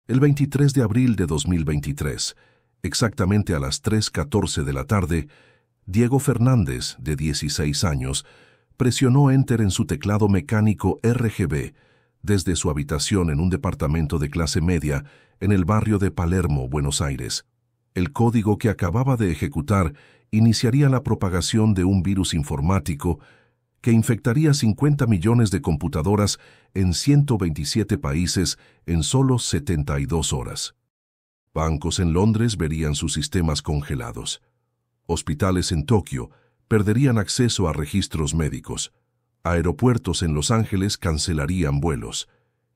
El 23 de abril de 2023, exactamente a las 3:14 de la tarde, Diego Fernández, de 16 años, presionó Enter en su teclado mecánico RGB desde su habitación en un departamento de clase media en el barrio de Palermo, Buenos Aires. El código que acababa de ejecutar iniciaría la propagación de un virus informático que infectaría 50 millones de computadoras en 127 países en solo 72 horas. Bancos en Londres verían sus sistemas congelados. Hospitales en Tokio perderían acceso a registros médicos. Aeropuertos en Los Ángeles cancelarían vuelos.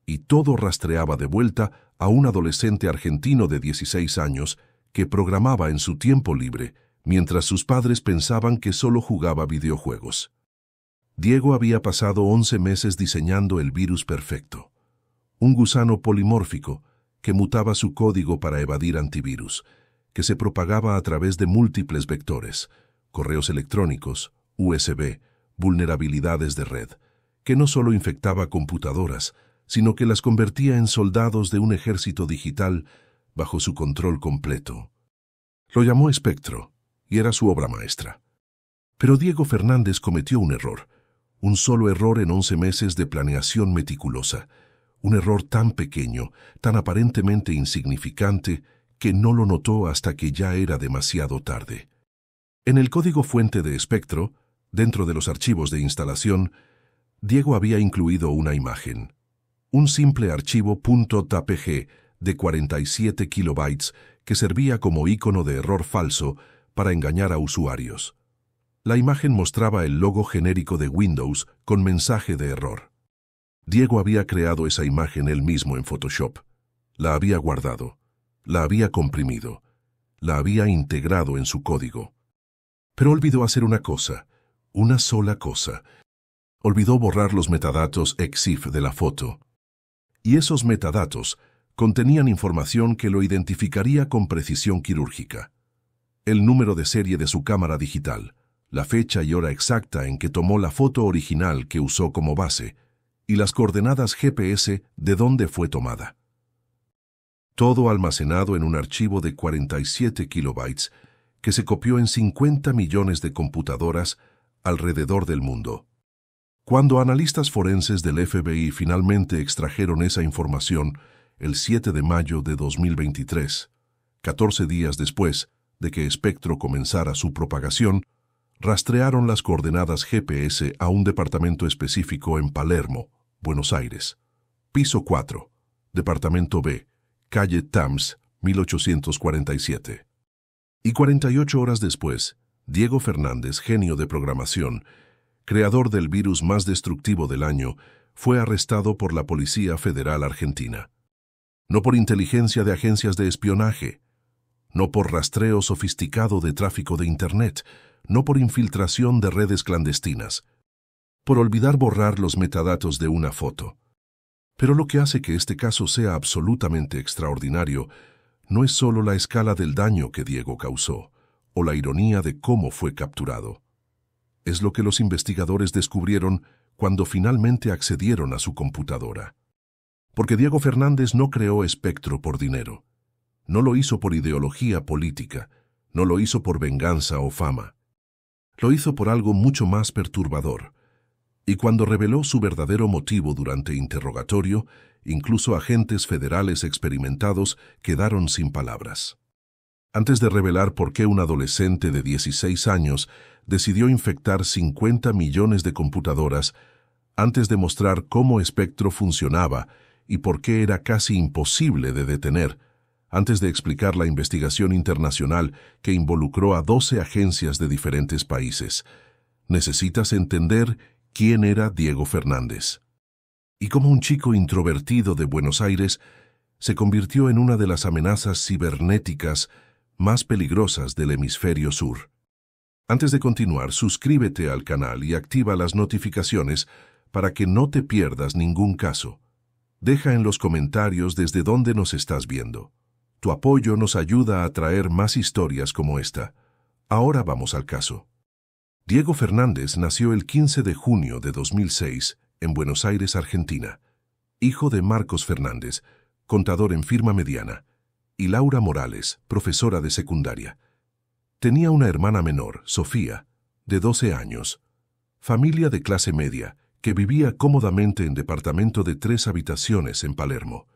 Y todo rastreaba de vuelta a un adolescente argentino de 16 años que programaba en su tiempo libre, mientras sus padres pensaban que solo jugaba videojuegos. Diego había pasado 11 meses diseñando el virus perfecto. Un gusano polimórfico que mutaba su código para evadir antivirus, que se propagaba a través de múltiples vectores, correos electrónicos, USB, vulnerabilidades de red, que no solo infectaba computadoras, sino que las convertía en soldados de un ejército digital bajo su control completo. Lo llamó Espectro, y era su obra maestra. Pero Diego Fernández cometió un error. Un solo error en 11 meses de planeación meticulosa. Un error tan pequeño, tan aparentemente insignificante, que no lo notó hasta que ya era demasiado tarde. En el código fuente de Espectro, dentro de los archivos de instalación, Diego había incluido una imagen. Un simple archivo .tpg de 47 kilobytes que servía como icono de error falso para engañar a usuarios. La imagen mostraba el logo genérico de Windows con mensaje de error. Diego había creado esa imagen él mismo en Photoshop. La había guardado, la había comprimido, la había integrado en su código. Pero olvidó hacer una cosa, una sola cosa. Olvidó borrar los metadatos EXIF de la foto. Y esos metadatos contenían información que lo identificaría con precisión quirúrgica. El número de serie de su cámara digital, la fecha y hora exacta en que tomó la foto original que usó como base, y las coordenadas GPS de dónde fue tomada. Todo almacenado en un archivo de 47 kilobytes que se copió en 50 millones de computadoras alrededor del mundo. Cuando analistas forenses del FBI finalmente extrajeron esa información el 7 de mayo de 2023, 14 días después de que Espectro comenzara su propagación, rastrearon las coordenadas GPS a un departamento específico en Palermo, Buenos Aires. Piso 4, Departamento B, calle Tams, 1847. Y 48 horas después, Diego Fernández, genio de programación, creador del virus más destructivo del año, fue arrestado por la Policía Federal Argentina. No por inteligencia de agencias de espionaje, no por rastreo sofisticado de tráfico de Internet, no por infiltración de redes clandestinas, por olvidar borrar los metadatos de una foto. Pero lo que hace que este caso sea absolutamente extraordinario no es solo la escala del daño que Diego causó, o la ironía de cómo fue capturado. Es lo que los investigadores descubrieron cuando finalmente accedieron a su computadora. Porque Diego Fernández no creó Espectro por dinero. No lo hizo por ideología política, no lo hizo por venganza o fama. Lo hizo por algo mucho más perturbador. Y cuando reveló su verdadero motivo durante interrogatorio, incluso agentes federales experimentados quedaron sin palabras. Antes de revelar por qué un adolescente de 16 años decidió infectar 50 millones de computadoras, antes de mostrar cómo Espectro funcionaba y por qué era casi imposible de detener, antes de explicar la investigación internacional que involucró a 12 agencias de diferentes países, necesitas entender quién era Diego Fernández. Y cómo un chico introvertido de Buenos Aires se convirtió en una de las amenazas cibernéticas más peligrosas del hemisferio sur. Antes de continuar, suscríbete al canal y activa las notificaciones para que no te pierdas ningún caso. Deja en los comentarios desde dónde nos estás viendo. Tu apoyo nos ayuda a traer más historias como esta. Ahora vamos al caso. Diego Fernández nació el 15 de junio de 2006 en Buenos Aires, Argentina. Hijo de Marcos Fernández, contador en firma mediana, y Laura Morales, profesora de secundaria. Tenía una hermana menor, Sofía, de 12 años, familia de clase media, que vivía cómodamente en departamento de 3 habitaciones en Palermo.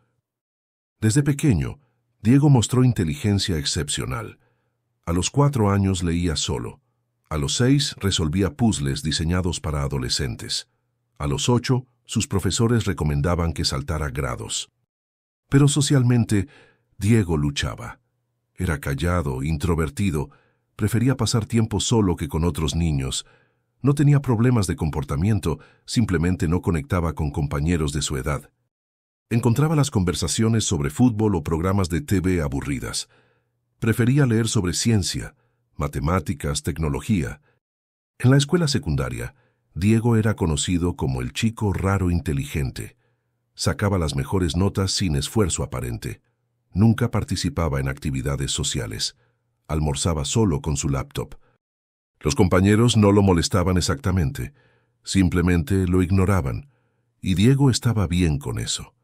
Desde pequeño, Diego mostró inteligencia excepcional. A los 4 años leía solo. A los 6 resolvía puzzles diseñados para adolescentes. A los 8, sus profesores recomendaban que saltara grados. Pero socialmente, Diego luchaba. Era callado, introvertido, prefería pasar tiempo solo que con otros niños. No tenía problemas de comportamiento, simplemente no conectaba con compañeros de su edad. Encontraba las conversaciones sobre fútbol o programas de TV aburridas. Prefería leer sobre ciencia, matemáticas, tecnología. En la escuela secundaria, Diego era conocido como el chico raro inteligente. Sacaba las mejores notas sin esfuerzo aparente. Nunca participaba en actividades sociales. Almorzaba solo con su laptop. Los compañeros no lo molestaban exactamente, simplemente lo ignoraban, y Diego estaba bien con eso.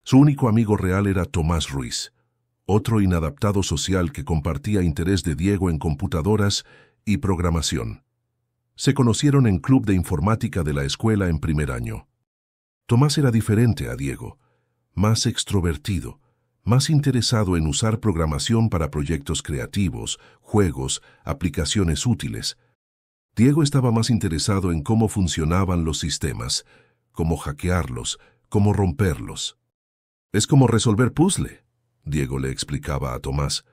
Su único amigo real era Tomás Ruiz, otro inadaptado social que compartía interés de Diego en computadoras y programación. Se conocieron en club de informática de la escuela en primer año. Tomás era diferente a Diego, más extrovertido, más interesado en usar programación para proyectos creativos, juegos, aplicaciones útiles. Diego estaba más interesado en cómo funcionaban los sistemas, cómo hackearlos, cómo romperlos. Es como resolver puzzle, Diego le explicaba a Tomás.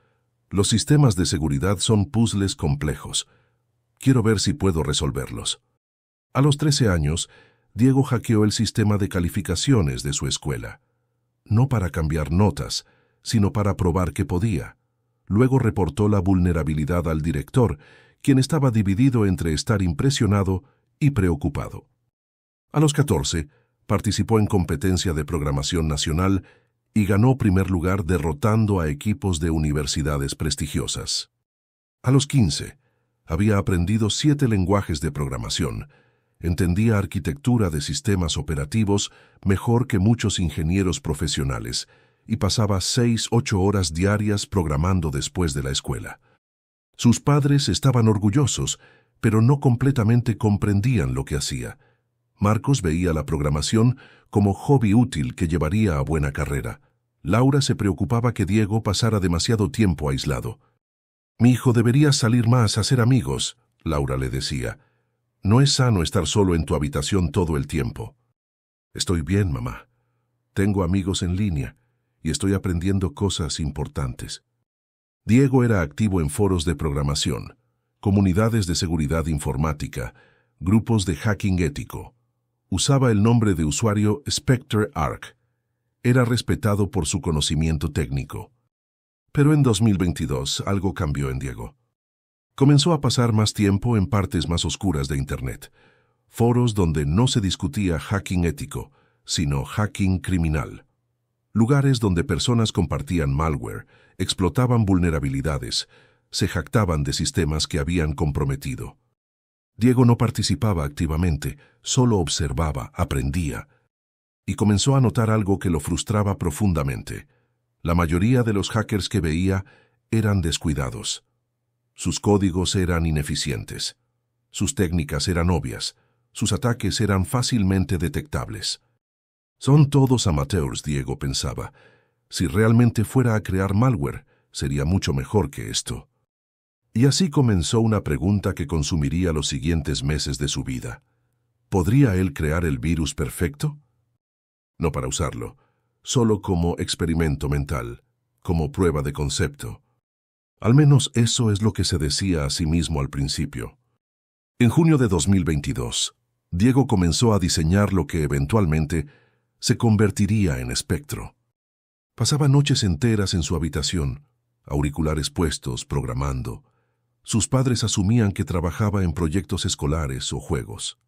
Los sistemas de seguridad son puzzles complejos. Quiero ver si puedo resolverlos. A los 13 años, Diego hackeó el sistema de calificaciones de su escuela. No para cambiar notas, sino para probar que podía. Luego reportó la vulnerabilidad al director, quien estaba dividido entre estar impresionado y preocupado. A los 14, participó en competencia de programación nacional y ganó primer lugar derrotando a equipos de universidades prestigiosas. A los 15, había aprendido 7 lenguajes de programación, entendía arquitectura de sistemas operativos mejor que muchos ingenieros profesionales y pasaba 6-8 horas diarias programando después de la escuela. Sus padres estaban orgullosos, pero no completamente comprendían lo que hacía. Marcos veía la programación como hobby útil que llevaría a buena carrera. Laura se preocupaba que Diego pasara demasiado tiempo aislado. «Mi hijo debería salir más a hacer amigos», Laura le decía. «No es sano estar solo en tu habitación todo el tiempo». «Estoy bien, mamá. Tengo amigos en línea y estoy aprendiendo cosas importantes». Diego era activo en foros de programación, comunidades de seguridad informática, grupos de hacking ético. Usaba el nombre de usuario Spectre Arc. Era respetado por su conocimiento técnico. Pero en 2022 algo cambió en Diego. Comenzó a pasar más tiempo en partes más oscuras de Internet, foros donde no se discutía hacking ético, sino hacking criminal. Lugares donde personas compartían malware, explotaban vulnerabilidades, se jactaban de sistemas que habían comprometido. Diego no participaba activamente, solo observaba, aprendía, y comenzó a notar algo que lo frustraba profundamente. La mayoría de los hackers que veía eran descuidados. Sus códigos eran ineficientes. Sus técnicas eran obvias. Sus ataques eran fácilmente detectables. Son todos amateurs, Diego pensaba. Si realmente fuera a crear malware, sería mucho mejor que esto. Y así comenzó una pregunta que consumiría los siguientes meses de su vida. ¿Podría él crear el virus perfecto? No para usarlo, solo como experimento mental, como prueba de concepto. Al menos eso es lo que se decía a sí mismo al principio. En junio de 2022, Diego comenzó a diseñar lo que eventualmente se convertiría en Spectro. Pasaba noches enteras en su habitación, auriculares puestos, programando. Sus padres asumían que trabajaba en proyectos escolares o juegos.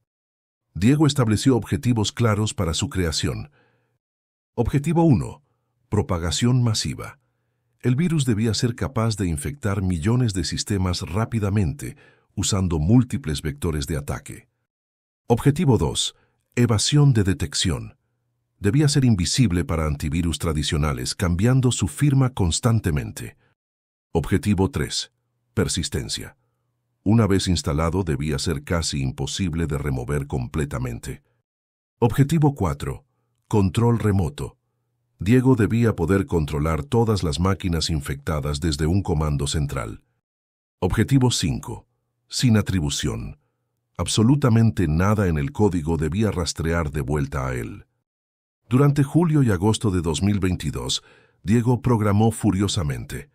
Diego estableció objetivos claros para su creación. Objetivo 1. Propagación masiva. El virus debía ser capaz de infectar millones de sistemas rápidamente, usando múltiples vectores de ataque. Objetivo 2. Evasión de detección. Debía ser invisible para antivirus tradicionales, cambiando su firma constantemente. Objetivo 3. Persistencia. Una vez instalado, debía ser casi imposible de remover completamente. Objetivo 4. Control remoto. Diego debía poder controlar todas las máquinas infectadas desde un comando central. Objetivo 5. Sin atribución. Absolutamente nada en el código debía rastrear de vuelta a él. Durante julio y agosto de 2022, Diego programó furiosamente.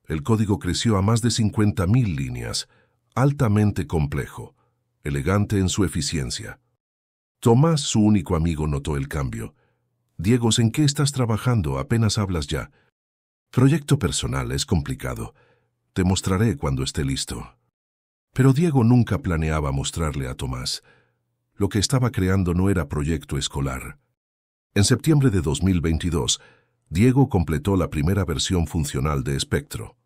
El código creció a más de 50.000 líneas, altamente complejo, elegante en su eficiencia. Tomás, su único amigo, notó el cambio. «Diego, ¿en qué estás trabajando? Apenas hablas ya». «Proyecto personal, es complicado. Te mostraré cuando esté listo». Pero Diego nunca planeaba mostrarle a Tomás. Lo que estaba creando no era proyecto escolar. En septiembre de 2022, Diego completó la primera versión funcional de Spectro.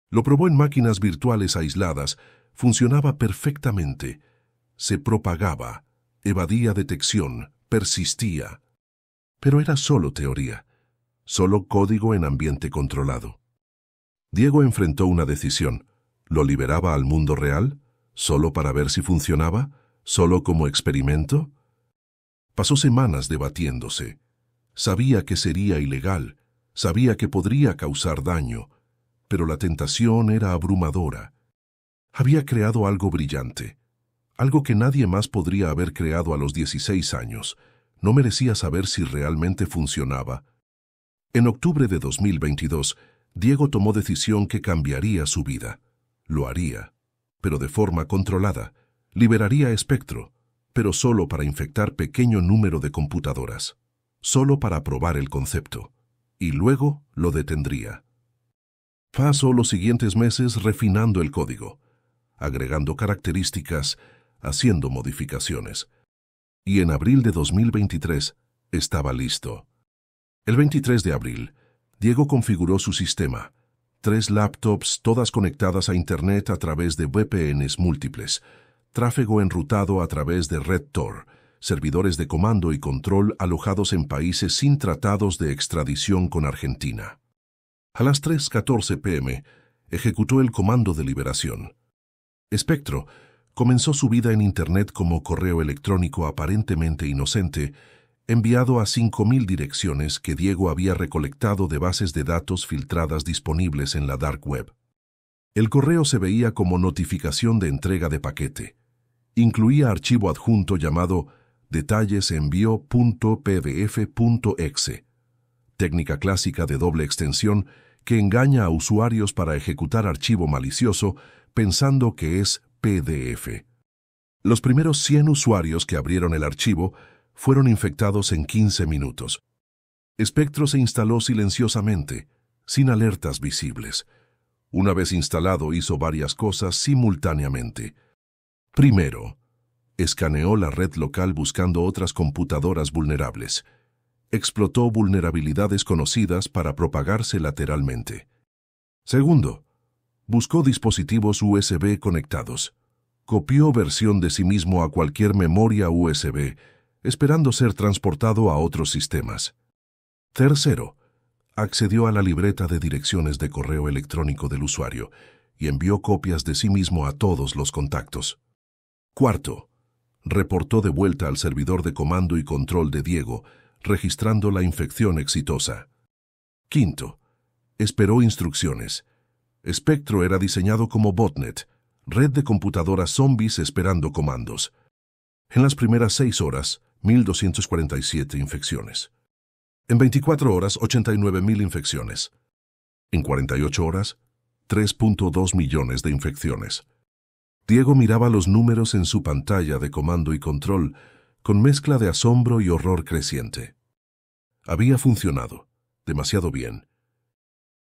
Lo probó en máquinas virtuales aisladas, funcionaba perfectamente. Se propagaba, evadía detección, persistía. Pero era solo teoría, solo código en ambiente controlado. Diego enfrentó una decisión. ¿Lo liberaba al mundo real? ¿Solo para ver si funcionaba? ¿Solo como experimento? Pasó semanas debatiéndose. Sabía que sería ilegal, sabía que podría causar daño, pero la tentación era abrumadora. Había creado algo brillante, algo que nadie más podría haber creado a los 16 años. No merecía saber si realmente funcionaba. En octubre de 2022, Diego tomó decisión que cambiaría su vida. Lo haría, pero de forma controlada. Liberaría Spectro, pero solo para infectar pequeño número de computadoras, solo para probar el concepto, y luego lo detendría. Pasó los siguientes meses refinando el código, agregando características, haciendo modificaciones. Y en abril de 2023 estaba listo. El 23 de abril, Diego configuró su sistema. 3 laptops, todas conectadas a Internet a través de VPNs múltiples, tráfego enrutado a través de Red Tor, servidores de comando y control alojados en países sin tratados de extradición con Argentina. A las 3:14 p.m., ejecutó el comando de liberación. Spectro comenzó su vida en Internet como correo electrónico aparentemente inocente, enviado a 5.000 direcciones que Diego había recolectado de bases de datos filtradas disponibles en la Dark Web. El correo se veía como notificación de entrega de paquete. Incluía archivo adjunto llamado detallesenvío.pdf.exe, técnica clásica de doble extensión que engaña a usuarios para ejecutar archivo malicioso pensando que es PDF. Los primeros 100 usuarios que abrieron el archivo fueron infectados en 15 minutos. Spectro se instaló silenciosamente, sin alertas visibles. Una vez instalado, hizo varias cosas simultáneamente. Primero, escaneó la red local buscando otras computadoras vulnerables. Explotó vulnerabilidades conocidas para propagarse lateralmente. Segundo, buscó dispositivos USB conectados. Copió versión de sí mismo a cualquier memoria USB, esperando ser transportado a otros sistemas. Tercero, accedió a la libreta de direcciones de correo electrónico del usuario y envió copias de sí mismo a todos los contactos. Cuarto, reportó de vuelta al servidor de comando y control de Diego, registrando la infección exitosa. Quinto, esperó instrucciones. Spectro era diseñado como botnet, red de computadoras zombies esperando comandos. En las primeras 6 horas, 1.247 infecciones. En 24 horas, 89.000 infecciones. En 48 horas, 3.2 millones de infecciones. Diego miraba los números en su pantalla de comando y control con mezcla de asombro y horror creciente. Había funcionado, demasiado bien.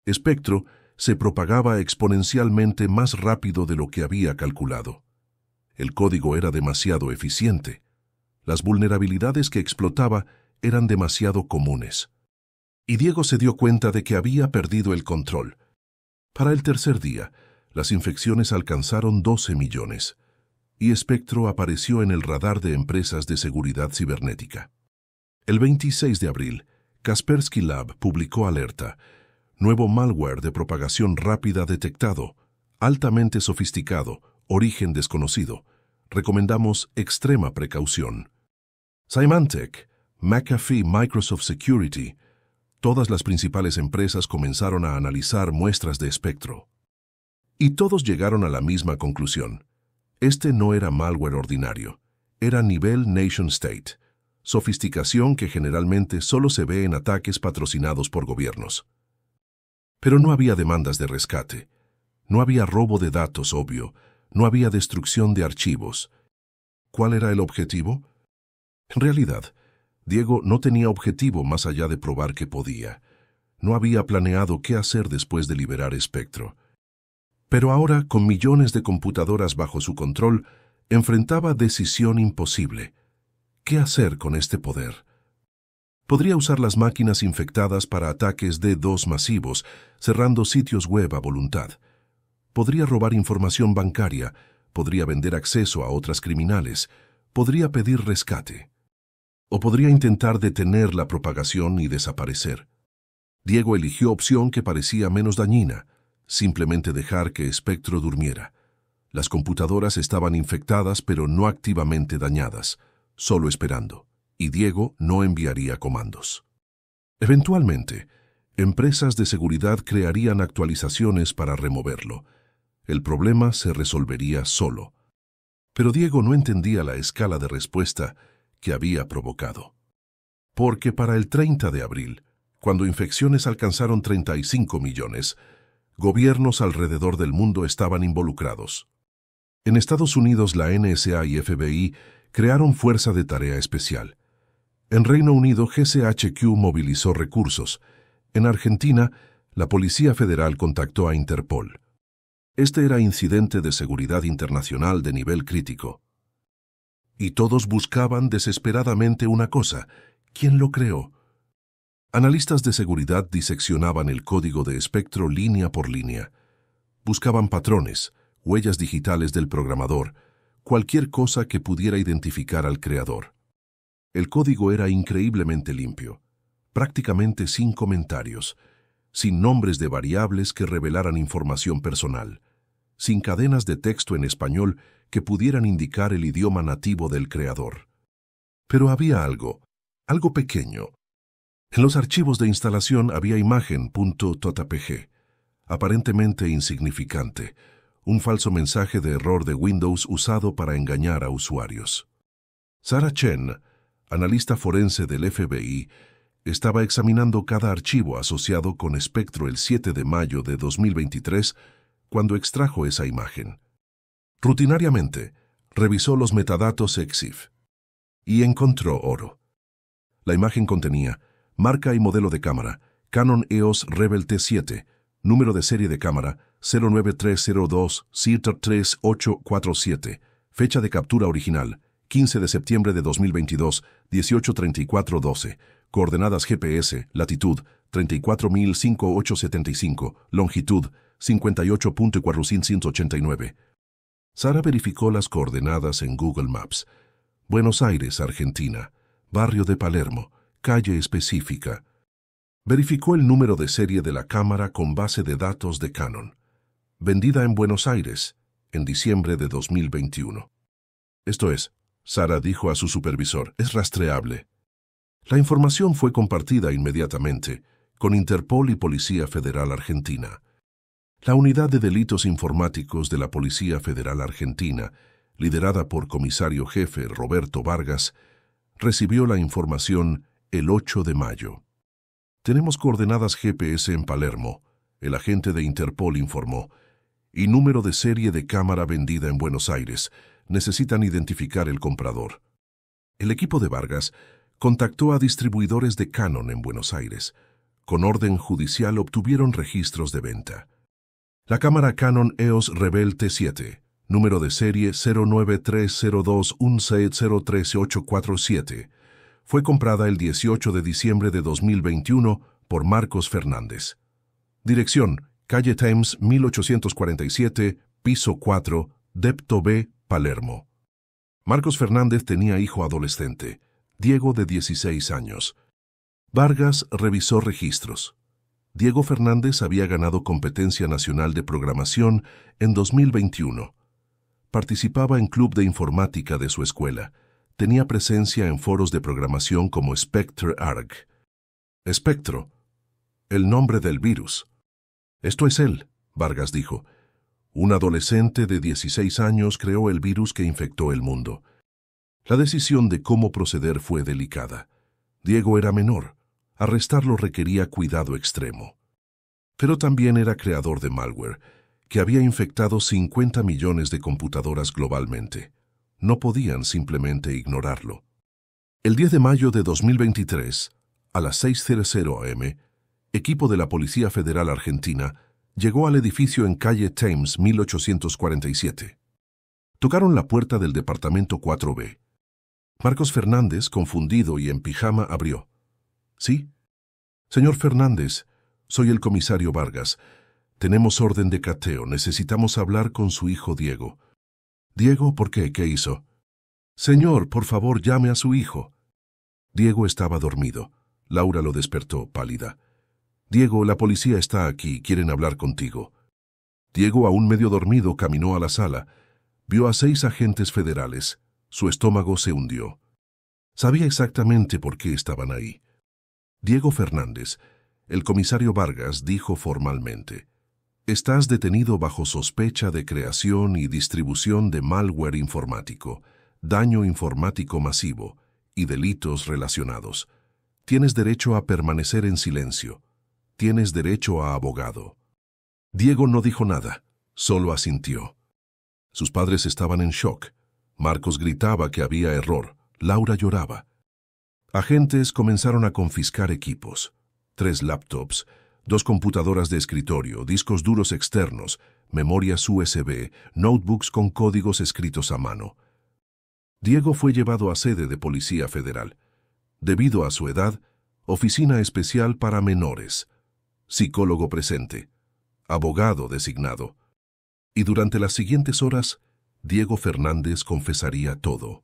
Spectro se propagaba exponencialmente más rápido de lo que había calculado. El código era demasiado eficiente. Las vulnerabilidades que explotaba eran demasiado comunes. Y Diego se dio cuenta de que había perdido el control. Para el tercer día, las infecciones alcanzaron 12 millones, y Spectro apareció en el radar de empresas de seguridad cibernética. El 26 de abril, Kaspersky Lab publicó alerta. Nuevo malware de propagación rápida detectado, altamente sofisticado, origen desconocido. Recomendamos extrema precaución. Symantec, McAfee, Microsoft Security. Todas las principales empresas comenzaron a analizar muestras de espectro. Y todos llegaron a la misma conclusión. Este no era malware ordinario, era nivel nation state, sofisticación que generalmente solo se ve en ataques patrocinados por gobiernos. Pero no había demandas de rescate, no había robo de datos obvio, no había destrucción de archivos. ¿Cuál era el objetivo? En realidad, Diego no tenía objetivo más allá de probar que podía. No había planeado qué hacer después de liberar espectro. Pero ahora, con millones de computadoras bajo su control, enfrentaba decisión imposible. ¿Qué hacer con este poder? Podría usar las máquinas infectadas para ataques D2 masivos, cerrando sitios web a voluntad. Podría robar información bancaria, podría vender acceso a otras criminales, podría pedir rescate. O podría intentar detener la propagación y desaparecer. Diego eligió opción que parecía menos dañina, simplemente dejar que Spectro durmiera. Las computadoras estaban infectadas pero no activamente dañadas, solo esperando. Y Diego no enviaría comandos. Eventualmente, empresas de seguridad crearían actualizaciones para removerlo. El problema se resolvería solo. Pero Diego no entendía la escala de respuesta que había provocado. Porque para el 30 de abril, cuando infecciones alcanzaron 35 millones, gobiernos alrededor del mundo estaban involucrados. En Estados Unidos, la NSA y FBI crearon Fuerza de Tarea Especial. En Reino Unido, GCHQ movilizó recursos. En Argentina, la Policía Federal contactó a Interpol. Este era incidente de seguridad internacional de nivel crítico. Y todos buscaban desesperadamente una cosa: ¿quién lo creó? Analistas de seguridad diseccionaban el código de espectro línea por línea. Buscaban patrones, huellas digitales del programador, cualquier cosa que pudiera identificar al creador. El código era increíblemente limpio, prácticamente sin comentarios, sin nombres de variables que revelaran información personal, sin cadenas de texto en español que pudieran indicar el idioma nativo del creador. Pero había algo pequeño. En los archivos de instalación había imagen .jpg, aparentemente insignificante, un falso mensaje de error de Windows usado para engañar a usuarios. Sarah Chen, analista forense del FBI, estaba examinando cada archivo asociado con Spectro el 7 de mayo de 2023 cuando extrajo esa imagen. Rutinariamente, revisó los metadatos EXIF y encontró oro. La imagen contenía marca y modelo de cámara, Canon EOS Rebel T7, número de serie de cámara 09302 3847, fecha de captura original 15 de septiembre de 2022, 18:34:12, coordenadas GPS, latitud 34.05875, longitud 58.489. Sara verificó las coordenadas en Google Maps. Buenos Aires, Argentina, barrio de Palermo, calle específica. Verificó el número de serie de la cámara con base de datos de Canon. Vendida en Buenos Aires, en diciembre de 2021. Esto es, Sara dijo a su supervisor, es rastreable. La información fue compartida inmediatamente con Interpol y Policía Federal Argentina. La Unidad de Delitos Informáticos de la Policía Federal Argentina, liderada por comisario jefe Roberto Vargas, recibió la información el 8 de mayo. Tenemos coordenadas GPS en Palermo, el agente de Interpol informó, y número de serie de cámara vendida en Buenos Aires. Necesitan identificar el comprador. El equipo de Vargas contactó a distribuidores de Canon en Buenos Aires. Con orden judicial obtuvieron registros de venta. La cámara Canon EOS Rebel T7, número de serie 0930216033847, fue comprada el 18 de diciembre de 2021 por Marcos Fernández. Dirección: calle Thames 1847, piso 4, Depto B, Palermo. Marcos Fernández tenía hijo adolescente, Diego, de 16 años. Vargas revisó registros. Diego Fernández había ganado competencia nacional de programación en 2021. Participaba en club de informática de su escuela. Tenía presencia en foros de programación como Spectre-Arg. Espectro, el nombre del virus. Esto es él, Vargas dijo. Un adolescente de 16 años creó el virus que infectó el mundo. La decisión de cómo proceder fue delicada. Diego era menor. Arrestarlo requería cuidado extremo. Pero también era creador de malware, que había infectado 50 millones de computadoras globalmente. No podían simplemente ignorarlo. El 10 de mayo de 2023, a las 6:00 am, equipo de la Policía Federal Argentina llegó al edificio en calle Thames 1847. Tocaron la puerta del departamento 4B. Marcos Fernández, confundido y en pijama, abrió. ¿Sí? Señor Fernández, soy el comisario Vargas. Tenemos orden de cateo. Necesitamos hablar con su hijo Diego. Diego, ¿por qué? ¿Qué hizo? Señor, por favor, llame a su hijo. Diego estaba dormido. Laura lo despertó, pálida. Diego, la policía está aquí. Quieren hablar contigo. Diego, aún medio dormido, caminó a la sala. Vio a 6 agentes federales. Su estómago se hundió. Sabía exactamente por qué estaban ahí. Diego Fernández, el comisario Vargas, dijo formalmente: estás detenido bajo sospecha de creación y distribución de malware informático, daño informático masivo y delitos relacionados. Tienes derecho a permanecer en silencio. Tienes derecho a abogado. Diego no dijo nada, solo asintió. Sus padres estaban en shock. Marcos gritaba que había error. Laura lloraba. Agentes comenzaron a confiscar equipos. 3 laptops, 2 computadoras de escritorio, discos duros externos, memorias USB, notebooks con códigos escritos a mano. Diego fue llevado a sede de Policía Federal. Debido a su edad, oficina especial para menores, psicólogo presente, abogado designado. Y durante las siguientes horas, Diego Fernández confesaría todo.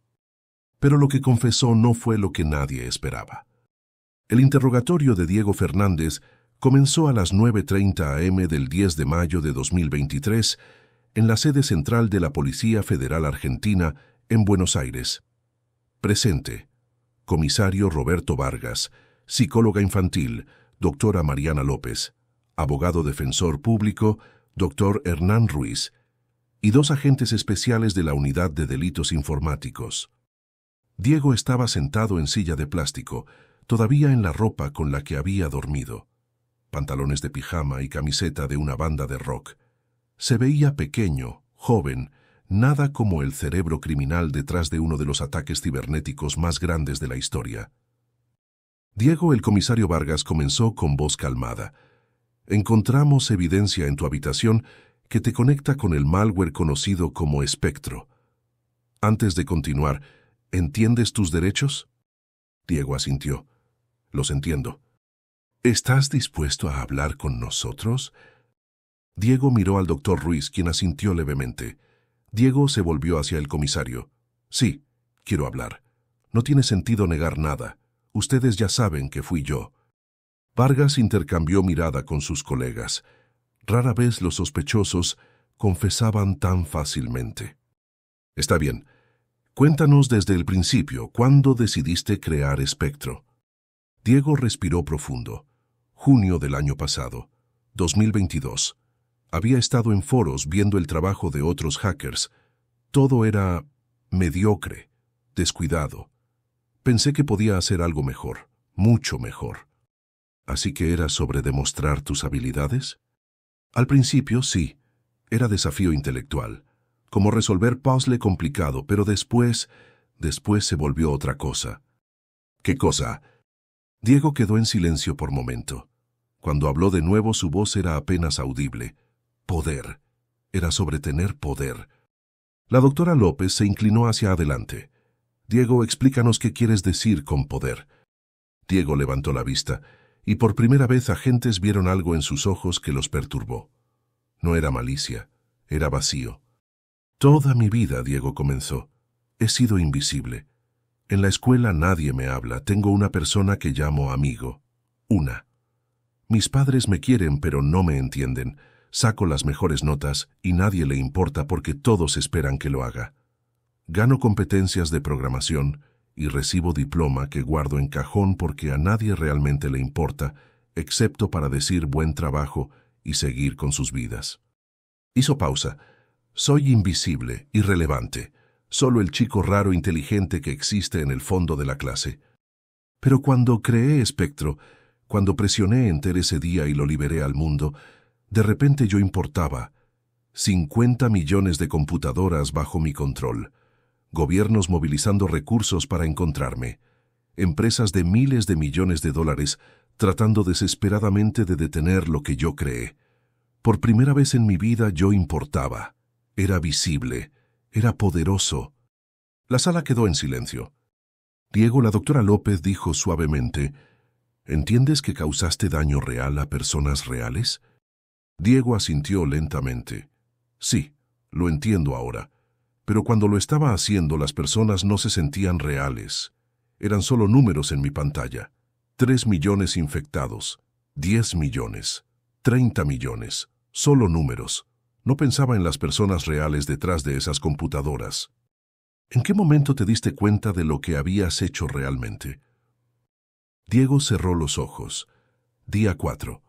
Pero lo que confesó no fue lo que nadie esperaba. El interrogatorio de Diego Fernández comenzó a las 9:30 am del 10 de mayo de 2023 en la sede central de la Policía Federal Argentina en Buenos Aires. Presente: comisario Roberto Vargas, psicóloga infantil, doctora Mariana López, abogado defensor público, doctor Hernán Ruiz, y 2 agentes especiales de la Unidad de Delitos Informáticos. Diego estaba sentado en silla de plástico, todavía en la ropa con la que había dormido. Pantalones de pijama y camiseta de una banda de rock. Se veía pequeño, joven, nada como el cerebro criminal detrás de uno de los ataques cibernéticos más grandes de la historia. Diego, el comisario Vargas, comenzó con voz calmada. Encontramos evidencia en tu habitación que te conecta con el malware conocido como Espectro. Antes de continuar, ¿entiendes tus derechos? Diego asintió. Los entiendo. ¿Estás dispuesto a hablar con nosotros? Diego miró al doctor Ruiz, quien asintió levemente. Diego se volvió hacia el comisario. Sí, quiero hablar. No tiene sentido negar nada. Ustedes ya saben que fui yo. Vargas intercambió mirada con sus colegas. Rara vez los sospechosos confesaban tan fácilmente. Está bien. Cuéntanos desde el principio, ¿cuándo decidiste crear Espectro? Diego respiró profundo. Junio del año pasado, 2022. Había estado en foros viendo el trabajo de otros hackers. Todo era mediocre, descuidado. Pensé que podía hacer algo mejor, mucho mejor. ¿Así que era sobre demostrar tus habilidades? Al principio, sí. Era desafío intelectual. Como resolver puzzle complicado, pero después se volvió otra cosa. ¿Qué cosa? Diego quedó en silencio por momento. Cuando habló de nuevo, su voz era apenas audible. Poder. Era sobre tener poder. La doctora López se inclinó hacia adelante. Diego, explícanos qué quieres decir con poder. Diego levantó la vista, y por primera vez agentes vieron algo en sus ojos que los perturbó. No era malicia, era vacío. Toda mi vida, Diego comenzó, he sido invisible. En la escuela nadie me habla, tengo una persona que llamo amigo. Una. Mis padres me quieren pero no me entienden. Saco las mejores notas y nadie le importa porque todos esperan que lo haga. Gano competencias de programación y recibo diploma que guardo en cajón porque a nadie realmente le importa, excepto para decir buen trabajo y seguir con sus vidas. Hizo pausa. Soy invisible, irrelevante, solo el chico raro inteligente que existe en el fondo de la clase. Pero cuando creé Spectro, cuando presioné Enter ese día y lo liberé al mundo, de repente yo importaba. 50 millones de computadoras bajo mi control. Gobiernos movilizando recursos para encontrarme. Empresas de miles de millones de dólares tratando desesperadamente de detener lo que yo creé. Por primera vez en mi vida yo importaba. Era visible. Era poderoso. La sala quedó en silencio. Diego, la doctora López dijo suavemente, ¿entiendes que causaste daño real a personas reales? Diego asintió lentamente. Sí, lo entiendo ahora. Pero cuando lo estaba haciendo las personas no se sentían reales. Eran solo números en mi pantalla. 3 millones infectados, 10 millones, 30 millones, solo números. No pensaba en las personas reales detrás de esas computadoras. ¿En qué momento te diste cuenta de lo que habías hecho realmente? Diego cerró los ojos. Día 4.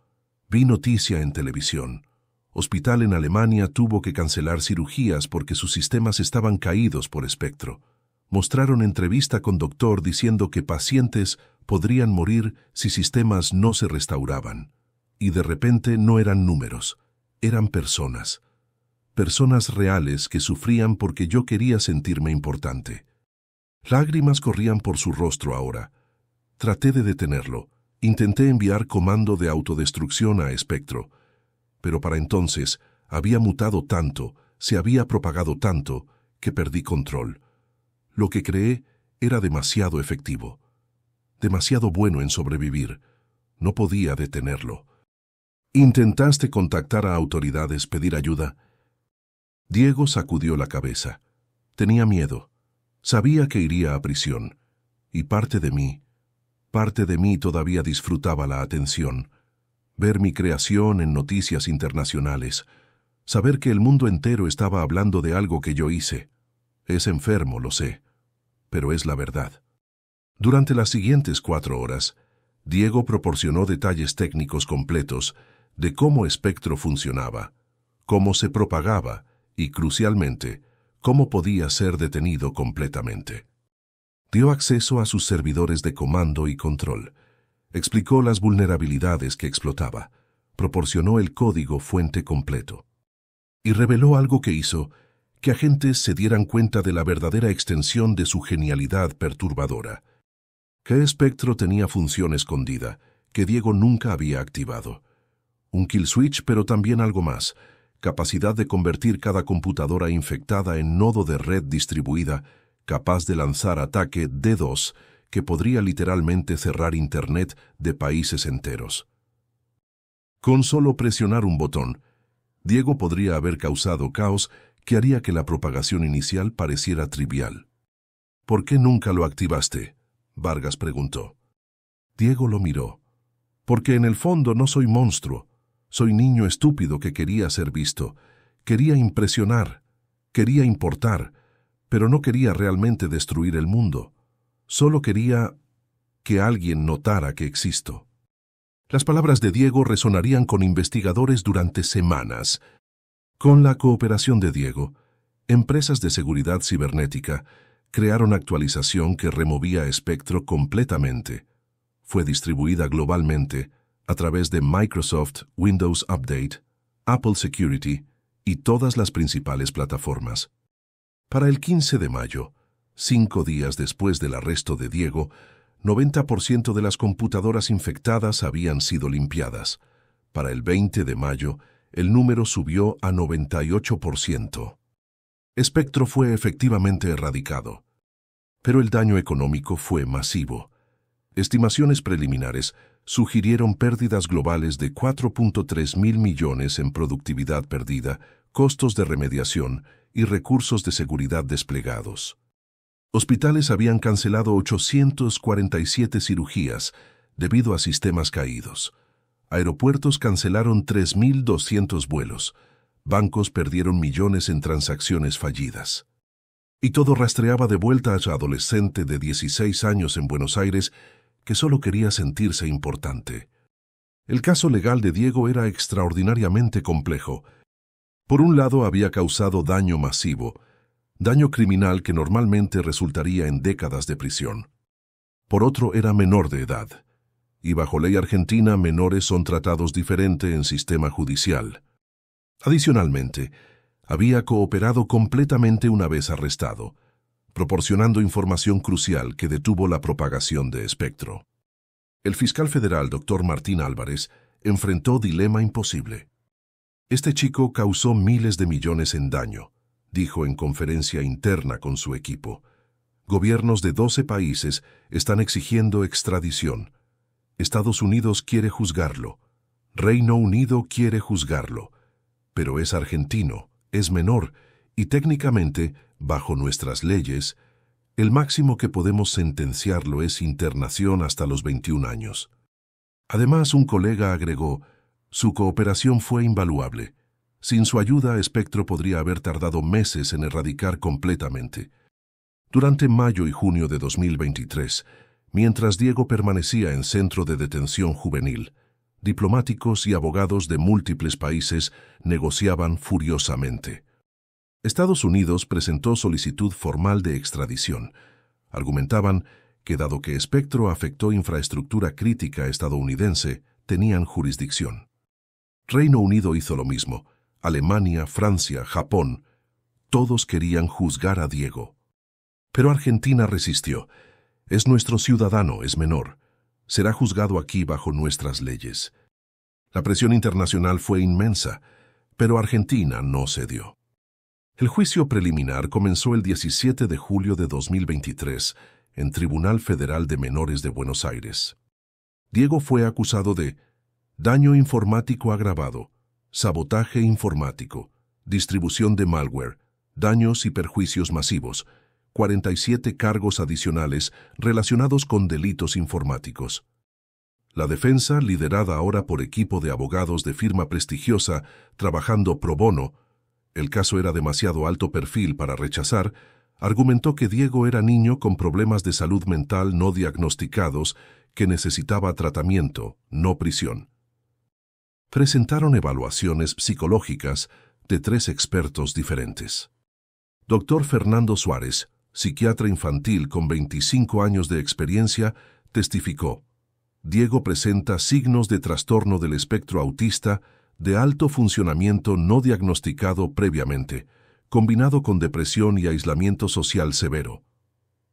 Vi noticia en televisión. Hospital en Alemania tuvo que cancelar cirugías porque sus sistemas estaban caídos por Spectro. Mostraron entrevista con doctor diciendo que pacientes podrían morir si sistemas no se restauraban. Y de repente no eran números, eran personas. Personas reales que sufrían porque yo quería sentirme importante. Lágrimas corrían por su rostro ahora. Traté de detenerlo. Intenté enviar comando de autodestrucción a Spectro. Pero para entonces había mutado tanto, se había propagado tanto, que perdí control. Lo que creé era demasiado efectivo. Demasiado bueno en sobrevivir. No podía detenerlo. ¿Intentaste contactar a autoridades, pedir ayuda? Diego sacudió la cabeza. Tenía miedo. Sabía que iría a prisión. Y parte de mí todavía disfrutaba la atención. Ver mi creación en noticias internacionales. Saber que el mundo entero estaba hablando de algo que yo hice. Es enfermo, lo sé. Pero es la verdad. Durante las siguientes 4 horas, Diego proporcionó detalles técnicos completos de cómo Spectro funcionaba, cómo se propagaba y, crucialmente, cómo podía ser detenido completamente. Dio acceso a sus servidores de comando y control. Explicó las vulnerabilidades que explotaba. Proporcionó el código fuente completo. Y reveló algo que hizo que agentes se dieran cuenta de la verdadera extensión de su genialidad perturbadora. Que Spectro tenía función escondida, que Diego nunca había activado. Un kill switch, pero también algo más. Capacidad de convertir cada computadora infectada en nodo de red distribuida, capaz de lanzar ataque DDoS, que podría literalmente cerrar Internet de países enteros. Con solo presionar un botón, Diego podría haber causado caos que haría que la propagación inicial pareciera trivial. ¿Por qué nunca lo activaste?, Vargas preguntó. Diego lo miró. Porque en el fondo no soy monstruo. Soy niño estúpido que quería ser visto. Quería impresionar. Quería importar. Pero no quería realmente destruir el mundo. Solo quería que alguien notara que existo. Las palabras de Diego resonarían con investigadores durante semanas. Con la cooperación de Diego, empresas de seguridad cibernética crearon actualización que removía a Spectro completamente. Fue distribuida globalmente a través de Microsoft Windows Update, Apple Security y todas las principales plataformas. Para el 15 de mayo, 5 días después del arresto de Diego, 90% de las computadoras infectadas habían sido limpiadas. Para el 20 de mayo, el número subió a 98%. Spectro fue efectivamente erradicado. Pero el daño económico fue masivo. Estimaciones preliminares sugirieron pérdidas globales de 4.3 mil millones en productividad perdida, costos de remediación y recursos de seguridad desplegados. Hospitales habían cancelado 847 cirugías debido a sistemas caídos. Aeropuertos cancelaron 3.200 vuelos. Bancos perdieron millones en transacciones fallidas. Y todo rastreaba de vuelta a ese adolescente de 16 años en Buenos Aires que solo quería sentirse importante. El caso legal de Diego era extraordinariamente complejo. Por un lado, había causado daño masivo, daño criminal que normalmente resultaría en décadas de prisión. Por otro, era menor de edad, y bajo ley argentina, menores son tratados diferente en sistema judicial. Adicionalmente, había cooperado completamente una vez arrestado, proporcionando información crucial que detuvo la propagación de espectro. El fiscal federal, Dr. Martín Álvarez, enfrentó dilema imposible. Este chico causó miles de millones en daño, dijo en conferencia interna con su equipo. Gobiernos de 12 países están exigiendo extradición. Estados Unidos quiere juzgarlo. Reino Unido quiere juzgarlo. Pero es argentino, es menor, y técnicamente, bajo nuestras leyes, el máximo que podemos sentenciarlo es internación hasta los 21 años. Además, un colega agregó, su cooperación fue invaluable. Sin su ayuda, Espectro podría haber tardado meses en erradicar completamente. Durante mayo y junio de 2023, mientras Diego permanecía en centro de detención juvenil, diplomáticos y abogados de múltiples países negociaban furiosamente. Estados Unidos presentó solicitud formal de extradición. Argumentaban que dado que Espectro afectó infraestructura crítica estadounidense, tenían jurisdicción. Reino Unido hizo lo mismo. Alemania, Francia, Japón, todos querían juzgar a Diego. Pero Argentina resistió. Es nuestro ciudadano, es menor. Será juzgado aquí bajo nuestras leyes. La presión internacional fue inmensa, pero Argentina no cedió. El juicio preliminar comenzó el 17 de julio de 2023 en Tribunal Federal de Menores de Buenos Aires. Diego fue acusado de daño informático agravado, sabotaje informático, distribución de malware, daños y perjuicios masivos, 47 cargos adicionales relacionados con delitos informáticos. La defensa, liderada ahora por equipo de abogados de firma prestigiosa trabajando pro bono, el caso era demasiado alto perfil para rechazar, argumentó que Diego era niño con problemas de salud mental no diagnosticados que necesitaba tratamiento, no prisión. Presentaron evaluaciones psicológicas de 3 expertos diferentes. Dr. Fernando Suárez, psiquiatra infantil con 25 años de experiencia, testificó: Diego presenta signos de trastorno del espectro autista de alto funcionamiento no diagnosticado previamente, combinado con depresión y aislamiento social severo.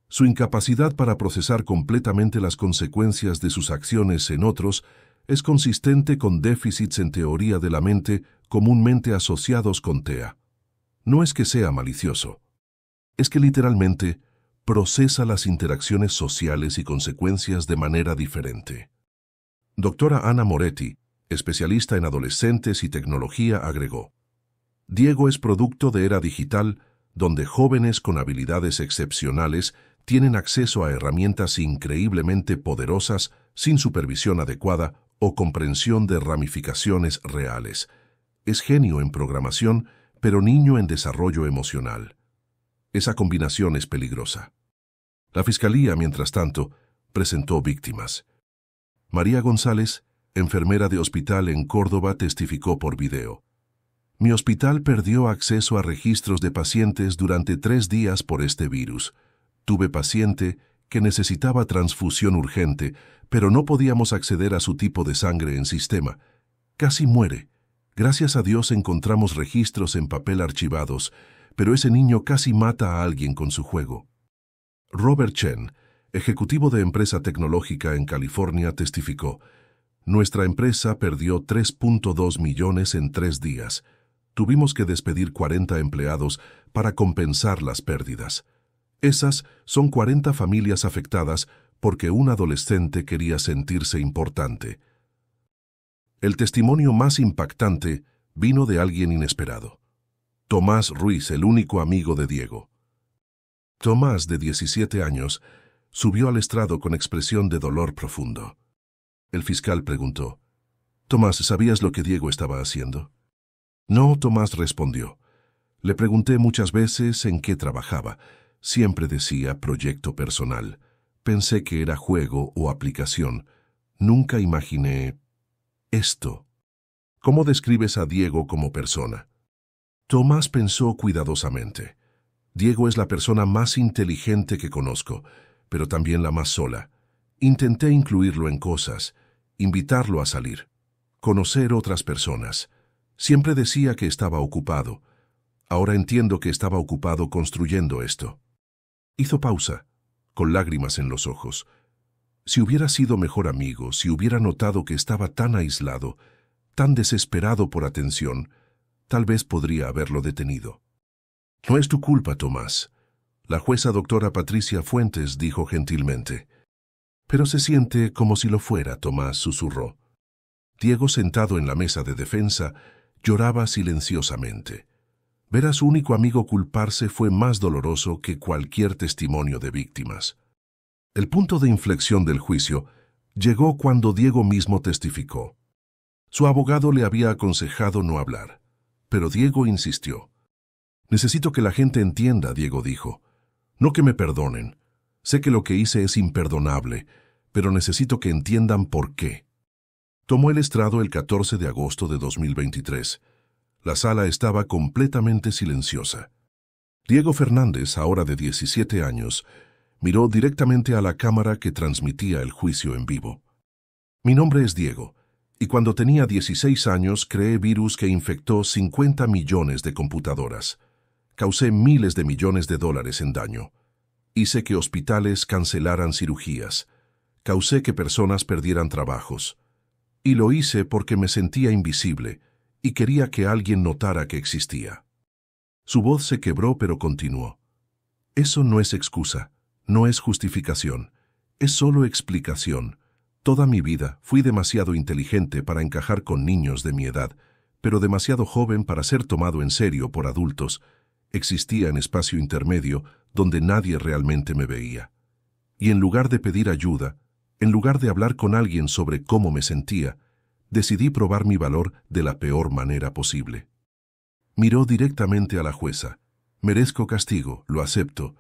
Su incapacidad para procesar completamente las consecuencias de sus acciones en otros es consistente con déficits en teoría de la mente comúnmente asociados con TEA. No es que sea malicioso, es que literalmente procesa las interacciones sociales y consecuencias de manera diferente. Doctora Ana Moretti, especialista en adolescentes y tecnología, agregó: Diego es producto de era digital, donde jóvenes con habilidades excepcionales tienen acceso a herramientas increíblemente poderosas sin supervisión adecuada o comprensión de ramificaciones reales. Es genio en programación, pero niño en desarrollo emocional. Esa combinación es peligrosa. La Fiscalía, mientras tanto, presentó víctimas. María González, enfermera de hospital en Córdoba, testificó por video: Mi hospital perdió acceso a registros de pacientes durante 3 días por este virus. Tuve paciente que necesitaba transfusión urgente, pero no podíamos acceder a su tipo de sangre en sistema. Casi muere. Gracias a Dios encontramos registros en papel archivados, pero ese niño casi mata a alguien con su juego. Robert Chen, ejecutivo de empresa tecnológica en California, testificó: Nuestra empresa perdió 3.2 millones en 3 días. Tuvimos que despedir 40 empleados para compensar las pérdidas. Esas son 40 familias afectadas porque un adolescente quería sentirse importante. El testimonio más impactante vino de alguien inesperado: Tomás Ruiz, el único amigo de Diego. Tomás, de 17 años, subió al estrado con expresión de dolor profundo. El fiscal preguntó: «Tomás, ¿sabías lo que Diego estaba haciendo?» «No», Tomás respondió. «Le pregunté muchas veces en qué trabajaba. Siempre decía proyecto personal. Pensé que era juego o aplicación. Nunca imaginé esto». «¿Cómo describes a Diego como persona?» Tomás pensó cuidadosamente. «Diego es la persona más inteligente que conozco, pero también la más sola. Intenté incluirlo en cosas, invitarlo a salir, conocer otras personas. Siempre decía que estaba ocupado. Ahora entiendo que estaba ocupado construyendo esto». Hizo pausa, con lágrimas en los ojos. Si hubiera sido mejor amigo, si hubiera notado que estaba tan aislado, tan desesperado por atención, tal vez podría haberlo detenido. «No es tu culpa, Tomás», la jueza doctora Patricia Fuentes dijo gentilmente. «Pero se siente como si lo fuera», Tomás susurró. Diego, sentado en la mesa de defensa, lloraba silenciosamente. Ver a su único amigo culparse fue más doloroso que cualquier testimonio de víctimas. El punto de inflexión del juicio llegó cuando Diego mismo testificó. Su abogado le había aconsejado no hablar, pero Diego insistió. «Necesito que la gente entienda», Diego dijo. «No que me perdonen. Sé que lo que hice es imperdonable, pero necesito que entiendan por qué». Tomó el estrado el 14 de agosto de 2023. La sala estaba completamente silenciosa. Diego Fernández, ahora de 17 años, miró directamente a la cámara que transmitía el juicio en vivo. «Mi nombre es Diego, y cuando tenía 16 años creé virus que infectó 50 millones de computadoras. Causé miles de millones de dólares en daño. Hice que hospitales cancelaran cirugías. Causé que personas perdieran trabajos. Y lo hice porque me sentía invisible y quería que alguien notara que existía». Su voz se quebró, pero continuó. «Eso no es excusa, no es justificación, es solo explicación. Toda mi vida fui demasiado inteligente para encajar con niños de mi edad, pero demasiado joven para ser tomado en serio por adultos. Existía en espacio intermedio donde nadie realmente me veía. Y en lugar de pedir ayuda, en lugar de hablar con alguien sobre cómo me sentía, decidí probar mi valor de la peor manera posible». Miró directamente a la jueza. «Merezco castigo, lo acepto,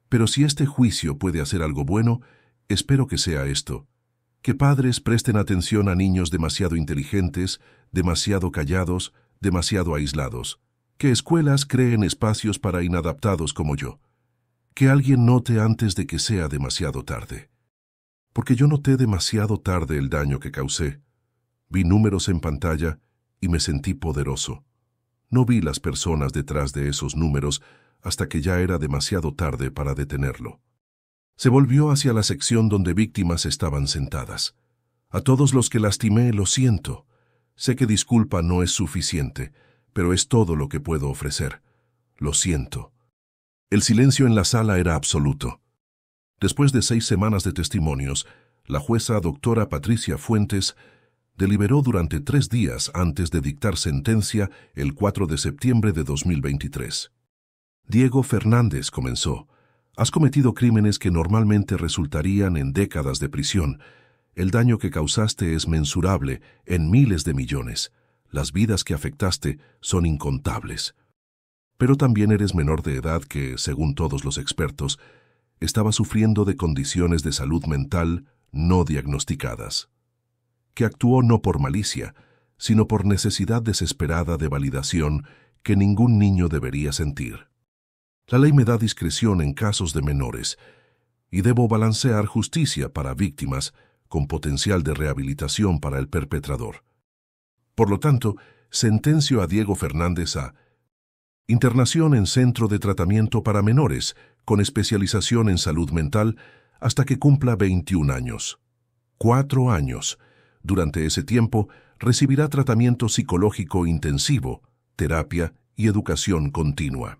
pero si este juicio puede hacer algo bueno, espero que sea esto: que padres presten atención a niños demasiado inteligentes, demasiado callados, demasiado aislados. Que escuelas creen espacios para inadaptados como yo. Que alguien note antes de que sea demasiado tarde. Porque yo noté demasiado tarde el daño que causé. Vi números en pantalla y me sentí poderoso. No vi las personas detrás de esos números hasta que ya era demasiado tarde para detenerlo». Se volvió hacia la sección donde víctimas estaban sentadas. «A todos los que lastimé, lo siento. Sé que disculpa no es suficiente, pero es todo lo que puedo ofrecer. Lo siento». El silencio en la sala era absoluto. Después de 6 semanas de testimonios, la jueza doctora Patricia Fuentes deliberó durante 3 días antes de dictar sentencia el 4 de septiembre de 2023. «Diego Fernández», comenzó, «has cometido crímenes que normalmente resultarían en décadas de prisión. El daño que causaste es mensurable en miles de millones. Las vidas que afectaste son incontables. Pero también eres menor de edad que, según todos los expertos, estaba sufriendo de condiciones de salud mental no diagnosticadas. Que actuó no por malicia, sino por necesidad desesperada de validación que ningún niño debería sentir. La ley me da discreción en casos de menores, y debo balancear justicia para víctimas con potencial de rehabilitación para el perpetrador. Por lo tanto, sentencio a Diego Fernández a internación en centro de tratamiento para menores con especialización en salud mental hasta que cumpla 21 años. 4 años. Durante ese tiempo, recibirá tratamiento psicológico intensivo, terapia y educación continua.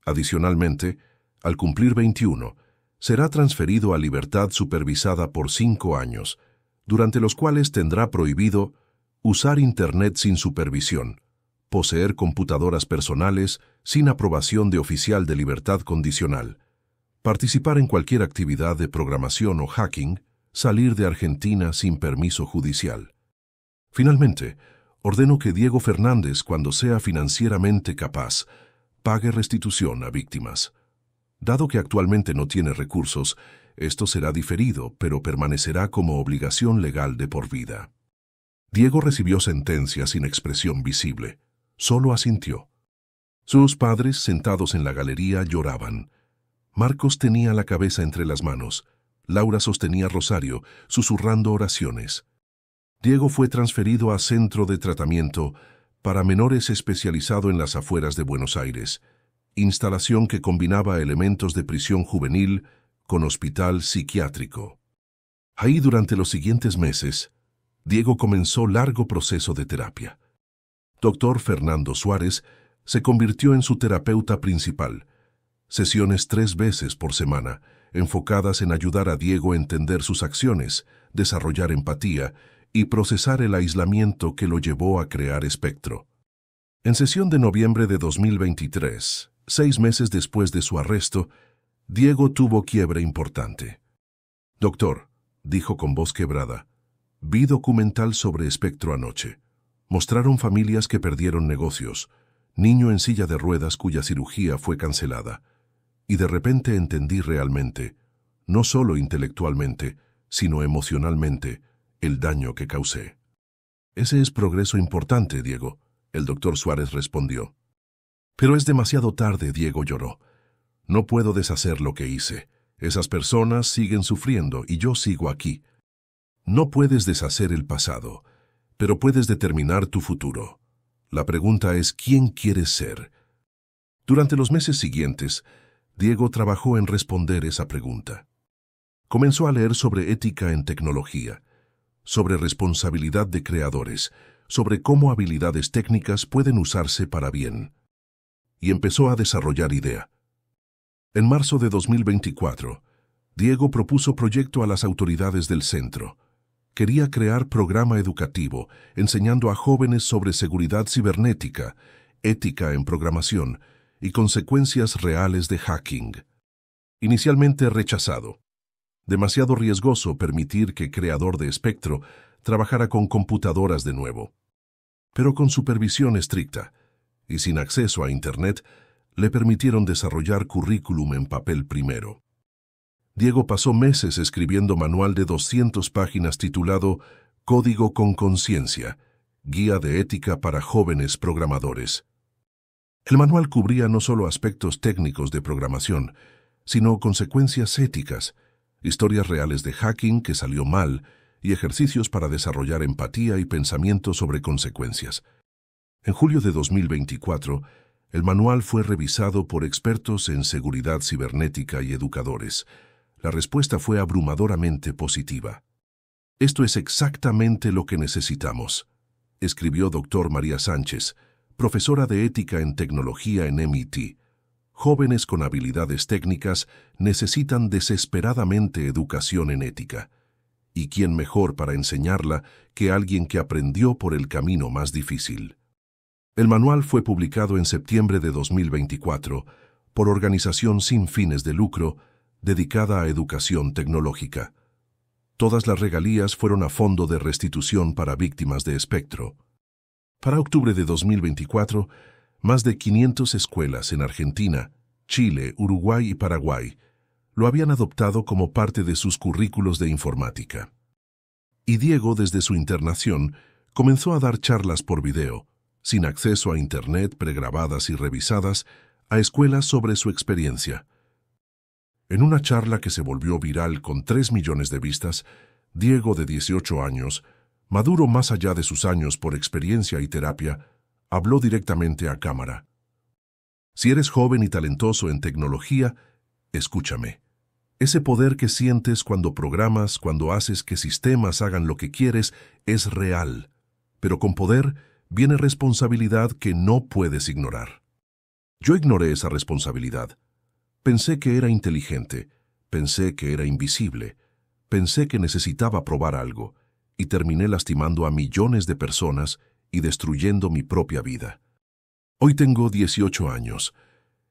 Adicionalmente, al cumplir 21, será transferido a libertad supervisada por 5 años, durante los cuales tendrá prohibido usar Internet sin supervisión, poseer computadoras personales sin aprobación de oficial de libertad condicional, participar en cualquier actividad de programación o hacking, salir de Argentina sin permiso judicial. Finalmente, ordeno que Diego Fernández, cuando sea financieramente capaz, pague restitución a víctimas. Dado que actualmente no tiene recursos, esto será diferido, pero permanecerá como obligación legal de por vida. Diego recibió sentencia sin expresión visible. Solo asintió. Sus padres, sentados en la galería, lloraban. Marcos tenía la cabeza entre las manos. Laura sostenía rosario, susurrando oraciones. Diego fue transferido a Centro de Tratamiento para Menores especializado en las afueras de Buenos Aires, instalación que combinaba elementos de prisión juvenil con hospital psiquiátrico. Ahí, durante los siguientes meses, Diego comenzó largo proceso de terapia. Dr. Fernando Suárez se convirtió en su terapeuta principal. Sesiones 3 veces por semana, enfocadas en ayudar a Diego a entender sus acciones, desarrollar empatía y procesar el aislamiento que lo llevó a crear Espectro. En sesión de noviembre de 2023, 6 meses después de su arresto, Diego tuvo quiebre importante. «Doctor», dijo con voz quebrada, «vi documental sobre Espectro anoche. Mostraron familias que perdieron negocios, niño en silla de ruedas cuya cirugía fue cancelada. Y de repente entendí realmente, no solo intelectualmente, sino emocionalmente, el daño que causé». «Ese es progreso importante, Diego», el doctor Suárez respondió. «Pero es demasiado tarde», Diego lloró. «No puedo deshacer lo que hice. Esas personas siguen sufriendo y yo sigo aquí. No puedes deshacer el pasado, pero puedes determinar tu futuro. La pregunta es, ¿quién quieres ser?». Durante los meses siguientes, Diego trabajó en responder esa pregunta. Comenzó a leer sobre ética en tecnología, sobre responsabilidad de creadores, sobre cómo habilidades técnicas pueden usarse para bien. Y empezó a desarrollar idea. En marzo de 2024, Diego propuso proyecto a las autoridades del centro. Quería crear programa educativo, enseñando a jóvenes sobre seguridad cibernética, ética en programación y consecuencias reales de hacking. Inicialmente rechazado. Demasiado riesgoso permitir que creador de Espectro trabajara con computadoras de nuevo. Pero con supervisión estricta y sin acceso a Internet, le permitieron desarrollar currículum en papel primero. Diego pasó meses escribiendo manual de 200 páginas titulado Código con Conciencia, Guía de Ética para Jóvenes Programadores. El manual cubría no solo aspectos técnicos de programación, sino consecuencias éticas, historias reales de hacking que salió mal y ejercicios para desarrollar empatía y pensamiento sobre consecuencias. En julio de 2024, el manual fue revisado por expertos en seguridad cibernética y educadores. La respuesta fue abrumadoramente positiva. «Esto es exactamente lo que necesitamos», escribió Dr. María Sánchez, profesora de ética en tecnología en MIT. «Jóvenes con habilidades técnicas necesitan desesperadamente educación en ética. ¿Y quién mejor para enseñarla que alguien que aprendió por el camino más difícil?». El manual fue publicado en septiembre de 2024 por organización sin fines de lucro dedicada a educación tecnológica. Todas las regalías fueron a fondo de restitución para víctimas de Espectro. Para octubre de 2024, más de 500 escuelas en Argentina, Chile, Uruguay y Paraguay lo habían adoptado como parte de sus currículos de informática. Y Diego, desde su internación, comenzó a dar charlas por video, sin acceso a Internet, pregrabadas y revisadas, a escuelas sobre su experiencia. En una charla que se volvió viral con 3 millones de vistas, Diego, de 18 años, maduro más allá de sus años por experiencia y terapia, habló directamente a cámara. «Si eres joven y talentoso en tecnología, escúchame. Ese poder que sientes cuando programas, cuando haces que sistemas hagan lo que quieres, es real. Pero con poder viene responsabilidad que no puedes ignorar». Yo ignoré esa responsabilidad. Pensé que era inteligente, pensé que era invisible, pensé que necesitaba probar algo, y terminé lastimando a millones de personas y destruyendo mi propia vida. Hoy tengo 18 años.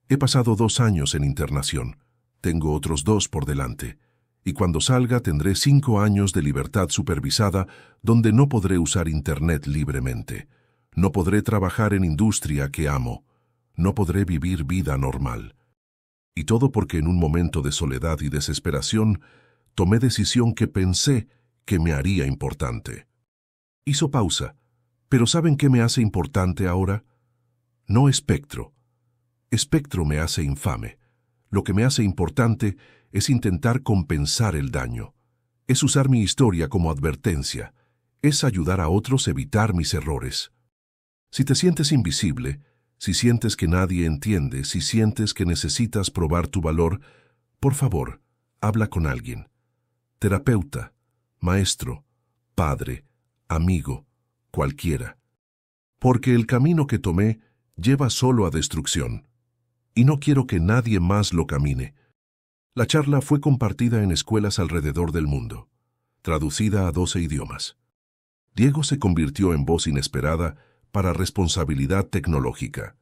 He pasado 2 años en internación. tengo otros 2 por delante, y cuando salga tendré 5 años de libertad supervisada donde no podré usar Internet libremente. No podré trabajar en industria que amo. No podré vivir vida normal. Y todo porque en un momento de soledad y desesperación tomé decisión que pensé que me haría importante. Hizo pausa. ¿Pero saben qué me hace importante ahora? No Espectro. Espectro me hace infame. Lo que me hace importante es intentar compensar el daño. Es usar mi historia como advertencia. Es ayudar a otros a evitar mis errores. Si te sientes invisible, si sientes que nadie entiende, si sientes que necesitas probar tu valor, por favor, habla con alguien. Terapeuta, maestro, padre, amigo, cualquiera. Porque el camino que tomé lleva solo a destrucción. Y no quiero que nadie más lo camine. La charla fue compartida en escuelas alrededor del mundo, traducida a 12 idiomas. Diego se convirtió en voz inesperada para responsabilidad tecnológica.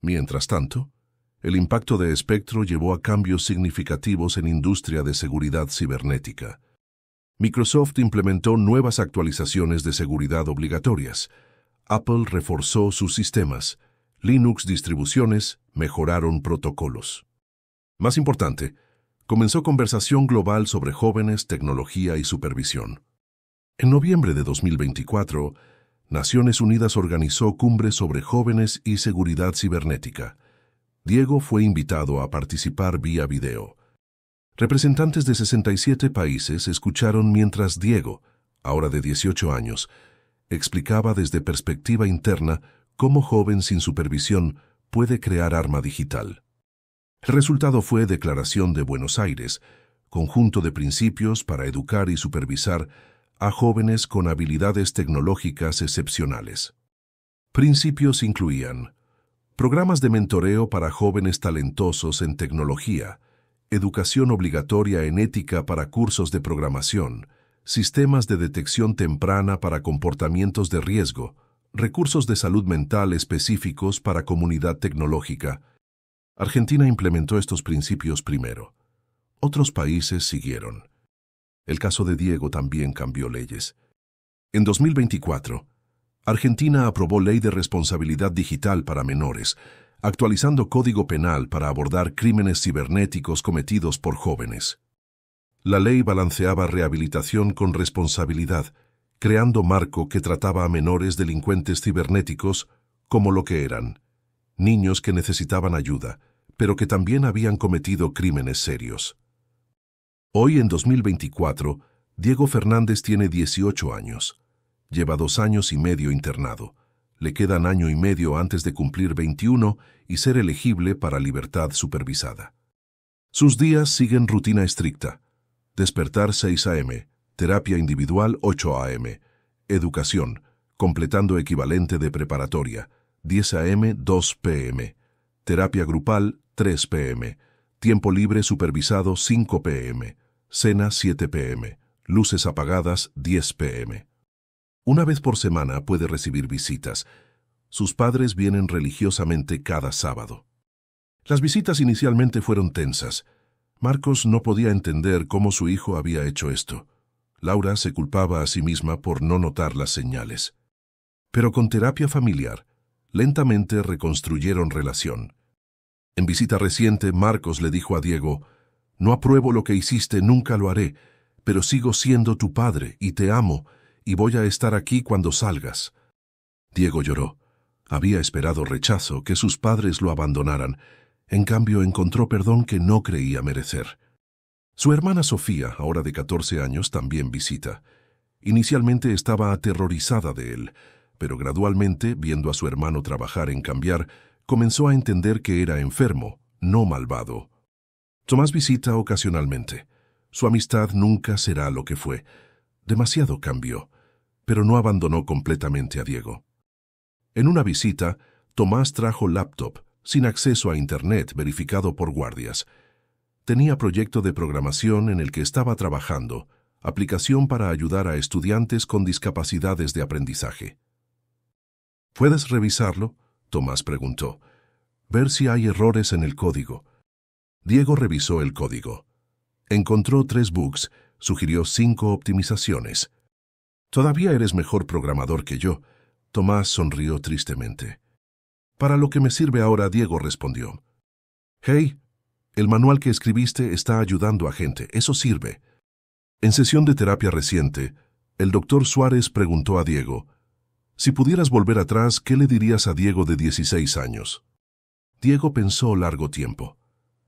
Mientras tanto, el impacto de Espectro llevó a cambios significativos en industria de seguridad cibernética. Microsoft implementó nuevas actualizaciones de seguridad obligatorias. Apple reforzó sus sistemas. Linux distribuciones mejoraron protocolos. Más importante, comenzó conversación global sobre jóvenes, tecnología y supervisión. En noviembre de 2024, Naciones Unidas organizó cumbre sobre jóvenes y seguridad cibernética. Diego fue invitado a participar vía video. Representantes de 67 países escucharon mientras Diego, ahora de 18 años, explicaba desde perspectiva interna cómo joven sin supervisión puede crear arma digital. El resultado fue Declaración de Buenos Aires, conjunto de principios para educar y supervisar a jóvenes con habilidades tecnológicas excepcionales. Principios incluían programas de mentoreo para jóvenes talentosos en tecnología, educación obligatoria en ética para cursos de programación, sistemas de detección temprana para comportamientos de riesgo, recursos de salud mental específicos para comunidad tecnológica. Argentina implementó estos principios primero. Otros países siguieron. El caso de Diego también cambió leyes. En 2024, Argentina aprobó Ley de Responsabilidad Digital para Menores, actualizando Código Penal para abordar crímenes cibernéticos cometidos por jóvenes. La ley balanceaba rehabilitación con responsabilidad, creando marco que trataba a menores delincuentes cibernéticos como lo que eran, niños que necesitaban ayuda, pero que también habían cometido crímenes serios. Hoy, en 2024, Diego Fernández tiene 18 años. Lleva 2 años y medio internado. Le quedan año y medio antes de cumplir 21 y ser elegible para libertad supervisada. Sus días siguen rutina estricta. Despertar 6 a.m., terapia individual 8 a.m., educación, completando equivalente de preparatoria, 10 a.m., 2 p.m., terapia grupal 3 p.m., tiempo libre supervisado 5 p.m., cena 7 p.m., luces apagadas 10 p.m. Una vez por semana puede recibir visitas. Sus padres vienen religiosamente cada sábado. Las visitas inicialmente fueron tensas. Marcos no podía entender cómo su hijo había hecho esto. Laura se culpaba a sí misma por no notar las señales. Pero con terapia familiar, lentamente reconstruyeron relación. En visita reciente, Marcos le dijo a Diego: «No apruebo lo que hiciste, nunca lo haré, pero sigo siendo tu padre y te amo, y voy a estar aquí cuando salgas». Diego lloró. Había esperado rechazo, que sus padres lo abandonaran. En cambio, encontró perdón que no creía merecer. Su hermana Sofía, ahora de 14 años, también visita. Inicialmente estaba aterrorizada de él, pero gradualmente, viendo a su hermano trabajar en cambiar, comenzó a entender que era enfermo, no malvado. Tomás visita ocasionalmente. Su amistad nunca será lo que fue. Demasiado cambió, pero no abandonó completamente a Diego. En una visita, Tomás trajo laptop, sin acceso a Internet, verificado por guardias. Tenía proyecto de programación en el que estaba trabajando, aplicación para ayudar a estudiantes con discapacidades de aprendizaje. ¿Puedes revisarlo?, Tomás preguntó. Ver si hay errores en el código. Diego revisó el código. Encontró 3 bugs, sugirió 5 optimizaciones. «Todavía eres mejor programador que yo», Tomás sonrió tristemente. «Para lo que me sirve ahora», Diego respondió. «Hey, el manual que escribiste está ayudando a gente, eso sirve». En sesión de terapia reciente, el doctor Suárez preguntó a Diego, «Si pudieras volver atrás, ¿qué le dirías a Diego de 16 años?» Diego pensó largo tiempo.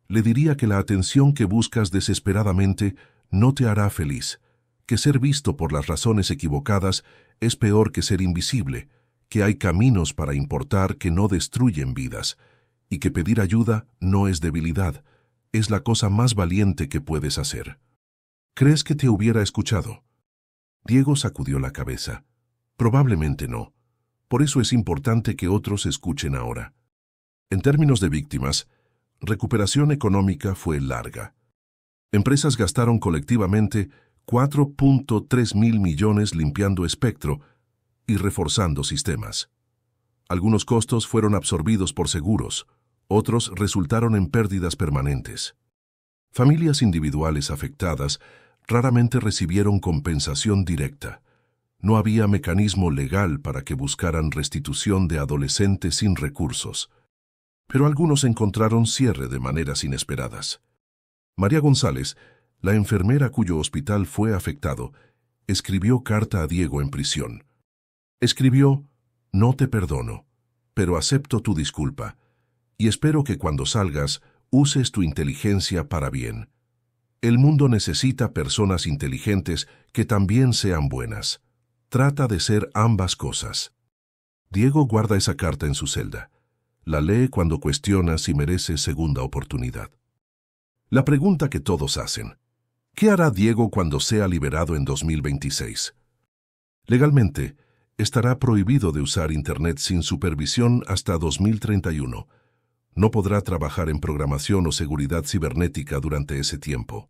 Le diría que la atención que buscas desesperadamente no te hará feliz, que ser visto por las razones equivocadas es peor que ser invisible, que hay caminos para importar que no destruyen vidas, y que pedir ayuda no es debilidad, es la cosa más valiente que puedes hacer. ¿Crees que te hubiera escuchado? Diego sacudió la cabeza. Probablemente no. Por eso es importante que otros escuchen ahora. En términos de víctimas, recuperación económica fue larga. Empresas gastaron colectivamente 4.3 mil millones limpiando espectro y reforzando sistemas. Algunos costos fueron absorbidos por seguros, otros resultaron en pérdidas permanentes. Familias individuales afectadas raramente recibieron compensación directa. No había mecanismo legal para que buscaran restitución de adolescentes sin recursos. Pero algunos encontraron cierre de maneras inesperadas. María González, la enfermera cuyo hospital fue afectado, escribió carta a Diego en prisión. Escribió: «No te perdono, pero acepto tu disculpa, y espero que cuando salgas uses tu inteligencia para bien. El mundo necesita personas inteligentes que también sean buenas. Trata de ser ambas cosas». Diego guarda esa carta en su celda. La lee cuando cuestiona si merece segunda oportunidad. La pregunta que todos hacen: ¿qué hará Diego cuando sea liberado en 2026? Legalmente, estará prohibido de usar Internet sin supervisión hasta 2031. No podrá trabajar en programación o seguridad cibernética durante ese tiempo.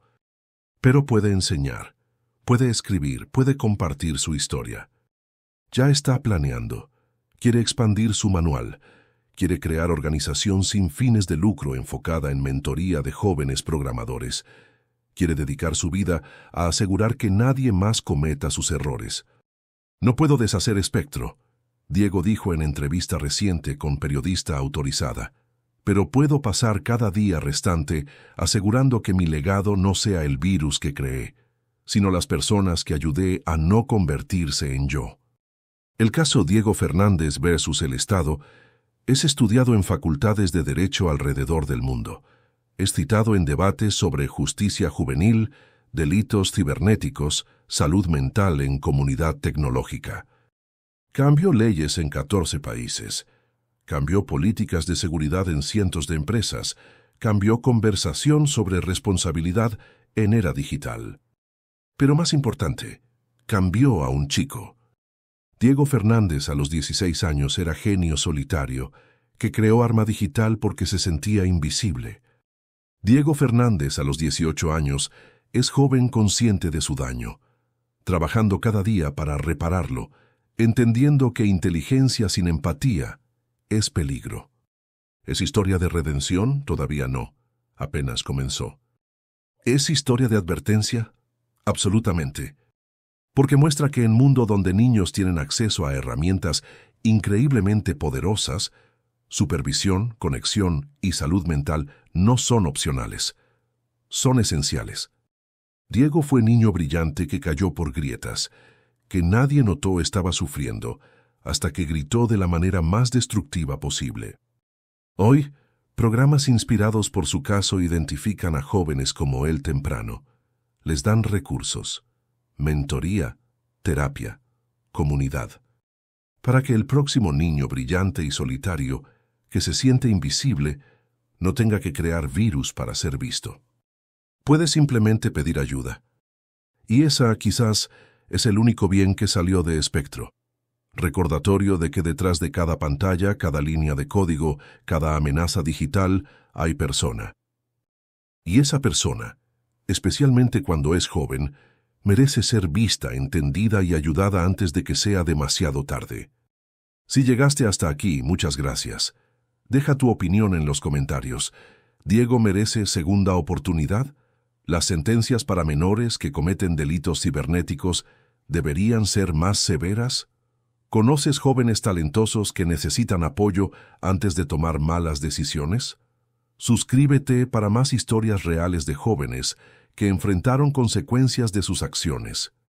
Pero puede enseñar, puede escribir, puede compartir su historia. Ya está planeando. Quiere expandir su manual. Quiere crear organización sin fines de lucro enfocada en mentoría de jóvenes programadores. Quiere dedicar su vida a asegurar que nadie más cometa sus errores. «No puedo deshacer Espectro», Diego dijo en entrevista reciente con periodista autorizada, «pero puedo pasar cada día restante asegurando que mi legado no sea el virus que creé, sino las personas que ayudé a no convertirse en yo». El caso Diego Fernández versus el Estado es estudiado en facultades de derecho alrededor del mundo. Es citado en debates sobre justicia juvenil, delitos cibernéticos, salud mental en comunidad tecnológica. Cambió leyes en 14 países. Cambió políticas de seguridad en cientos de empresas. Cambió conversación sobre responsabilidad en era digital. Pero más importante, cambió a un chico. Diego Fernández a los 16 años era genio solitario, que creó Arma Digital porque se sentía invisible. Diego Fernández a los 18 años es joven consciente de su daño, trabajando cada día para repararlo, entendiendo que inteligencia sin empatía es peligro. ¿Es historia de redención? Todavía no. Apenas comenzó. ¿Es historia de advertencia? Absolutamente. Porque muestra que en un mundo donde niños tienen acceso a herramientas increíblemente poderosas, supervisión, conexión y salud mental no son opcionales, son esenciales. Diego fue niño brillante que cayó por grietas, que nadie notó estaba sufriendo, hasta que gritó de la manera más destructiva posible. Hoy, programas inspirados por su caso identifican a jóvenes como él temprano. Les dan recursos, mentoría, terapia, comunidad, para que el próximo niño brillante y solitario, que se siente invisible, no tenga que crear virus para ser visto. Puede simplemente pedir ayuda. Y esa, quizás, es el único bien que salió de Espectro. Recordatorio de que detrás de cada pantalla, cada línea de código, cada amenaza digital, hay persona. Y esa persona, especialmente cuando es joven, merece ser vista, entendida y ayudada antes de que sea demasiado tarde. Si llegaste hasta aquí, muchas gracias. Deja tu opinión en los comentarios. ¿Diego merece segunda oportunidad? ¿Las sentencias para menores que cometen delitos cibernéticos deberían ser más severas? ¿Conoces jóvenes talentosos que necesitan apoyo antes de tomar malas decisiones? Suscríbete para más historias reales de jóvenes que enfrentaron consecuencias de sus acciones.